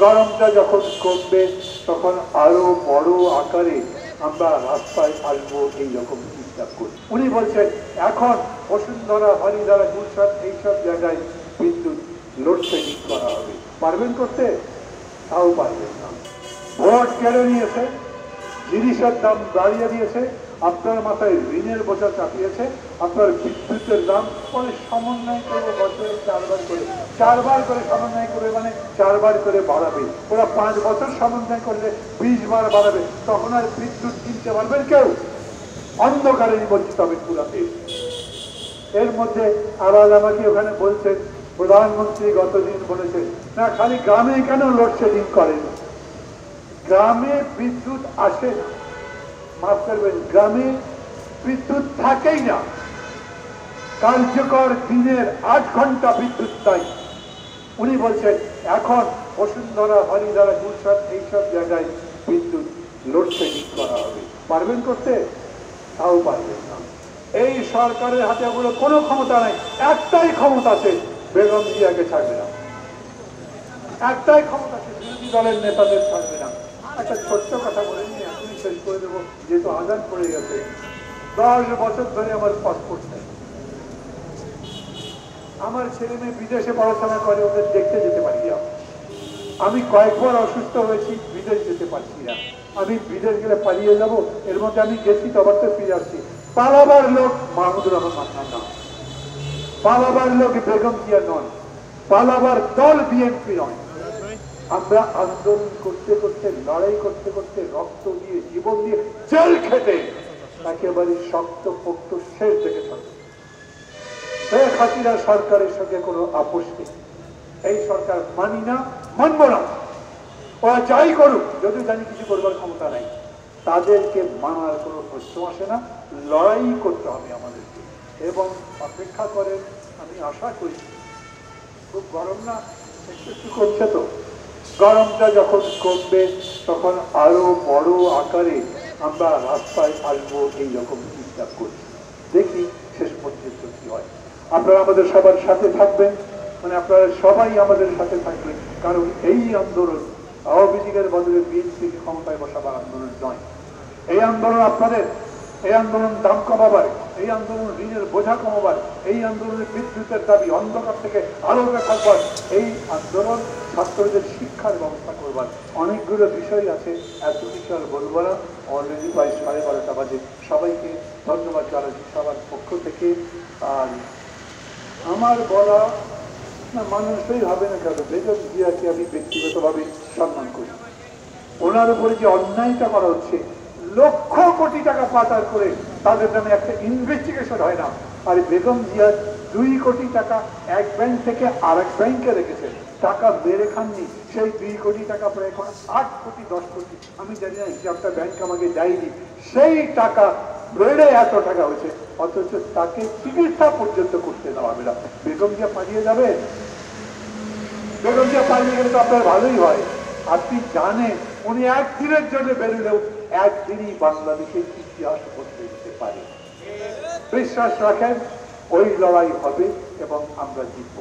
গরমটা যখন কমবে তখন আরো বড় আকারে আমরা রাস্তায় আসবো এইরকম চিন্তা করি। উনি বলছেন এখন বসুন্ধরা, হরিদ্বার, গুজরাট এইসব জায়গায় বিদ্যুৎ লোডশেডিং করা হবে। পারবেন করতে? তাও পারবেন না। ভোট কেড়ে নিয়েছে, জিনিসের দাম বাড়িয়ে দিয়েছে, আপনার মাথায় ঋণের বোঝা চাপিয়েছে, আপনার বিদ্যুতের দাম পরে সমন্বয় করবো বছরে 4বার করে সমন্বয় করবে, মানে 4বার করে বাড়াবে। ওরা 5 বছর সমন্বয় করলে 20 বার বাড়াবে। তখন আর বিদ্যুৎ কিনতে পারবেন কেউ? অন্ধকারে নিমজ্জিত হবে পুরাতে। এর মধ্যে আবার আমাকে ওখানে বলছেন প্রধানমন্ত্রী গতদিন বলেছেন না খালি গ্রামে কেন লোডশেডিং করেন, গ্রামে বিদ্যুৎ আসে না, মাফ করবেন, গ্রামে বিদ্যুৎ থাকেই না। কার্যকর দিনের 8 ঘন্টা বিদ্যুৎ নাই। উনি বলছেন এখন বসুন্ধরা, হরিদ্বার, গুজরাট এইসব জায়গায় বিদ্যুৎ লোডশেডিং করা হবে। পারবেন করতে? তাও পারবেন না। এই সরকারের হাতে ওগুলো কোনো ক্ষমতা নাই। একটাই ক্ষমতা আছে, বেগম জিয়াকে ছাড়বে না। একটাই ক্ষমতা আছে, বিরোধী দলের নেতাদের ছাড়বে না। একটা ছোট্ট কথা বলে নিয়ে এখনই শেষ করে দেবো, যেহেতু আজান পড়ে গেছে। 10 বছর ধরে আমার পাসপোর্ট নেই। আমার ছেলে মেয়ে বিদেশে পড়াশোনা করে, ওদের দেখতে যেতে পারি না। আমি কয়েকবার অসুস্থ হয়েছি, বিদেশ যেতে পারছি না। আমি বিদেশ গেলে পালিয়ে যাব। এর মধ্যে আমি গেছি, তবার তো ফিরে আসছি। পালাবার লোক মাহমুদুর রহমান মান্নান না, পালাবার লোক বেগম জিয়া নয়, পালাবার দল বিএনপি নয়। আমরা আন্দোলন করতে করতে, লড়াই করতে করতে, রক্ত দিয়ে, জীবন দিয়ে, জেল খেতে একেবারে শক্ত পোক্ত শেষ দেখেছেন। শেখ হাসিনা সরকারের সঙ্গে কোনো আপোষ নেই। এই সরকার মানি না, মানব না। ওরা যাই করুক, যদিও জানি কিছু করবার ক্ষমতা নাই, তাদেরকে মানার কোনো প্রশ্ন আসে না। লড়াই করতে হবে আমাদেরকে, এবং অপেক্ষা করেন। আমি আশা করি, খুব গরম না, একটু একটু কমছে তো, গরমটা যখন কমবে তখন আরো বড় আকারে আমরা রাস্তায় আসবো এইরকম চিন্তা করি। দেখি শেষ পর্যন্ত কি হয়। আপনারা আমাদের সবার সাথে থাকবেন, মানে আপনারা সবাই আমাদের সাথে থাকবেন। কারণ এই আন্দোলন আওয়ামী লীগের বদলে বিএনপিকে ক্ষমতায় বসাবার আন্দোলন নয়। এই আন্দোলন আপনাদের, এই আন্দোলন দাম কমাবার, এই আন্দোলন ঋণের বোঝা কমাবার, এই আন্দোলনের বিদ্যুতের দাবি অন্ধকার থেকে আলোকে থাকবার, এই আন্দোলন ছাত্রদের শিক্ষার ব্যবস্থা করবার। অনেকগুলো বিষয় আছে, এত কিছু আর বলবো না। অলরেডি প্রায় 12:30 বাজে। সবাইকে ধন্যবাদ জানাচ্ছি সবার পক্ষ থেকে। আর আমার বলা না মানুষই হবে না কেন, বেগম জিয়াকে আমি ব্যক্তিগতভাবে সম্মান করি। ওনার উপরে যে অন্যায়টা করা হচ্ছে, লক্ষ কোটি টাকা পাচার করে তাদের নামে একটা ইনভেস্টিগেশন হয় না। আর বেগম জিয়া 2 কোটি টাকা এক ব্যাংক থেকে আরেক ব্যাংকে রেখেছেন, টাকা মেরে খাননি। সেই 2 কোটি টাকা প্রায় এখন 8 কোটি 10 কোটি, আমি জানি না, হিসাবটা ব্যাংক আমাকে দেয়নি। সেই টাকা বেড়ে এত টাকা হয়েছে, অথচ তাকে চিকিৎসা পর্যন্ত করতে দেওয়া হবে না। বেগম জিয়া পালিয়ে যাবে? বেগম জিয়া পালিয়ে গেলে তো আপনার ভালোই হয়। আপনি জানেন উনি একদিনের জন্য বেরোলেও একদিনই বাংলাদেশের ইতিহাস বদলে দিতে পারে। বিশ্বাস রাখেন, ওই লড়াই হবে এবং আমরা জিতব।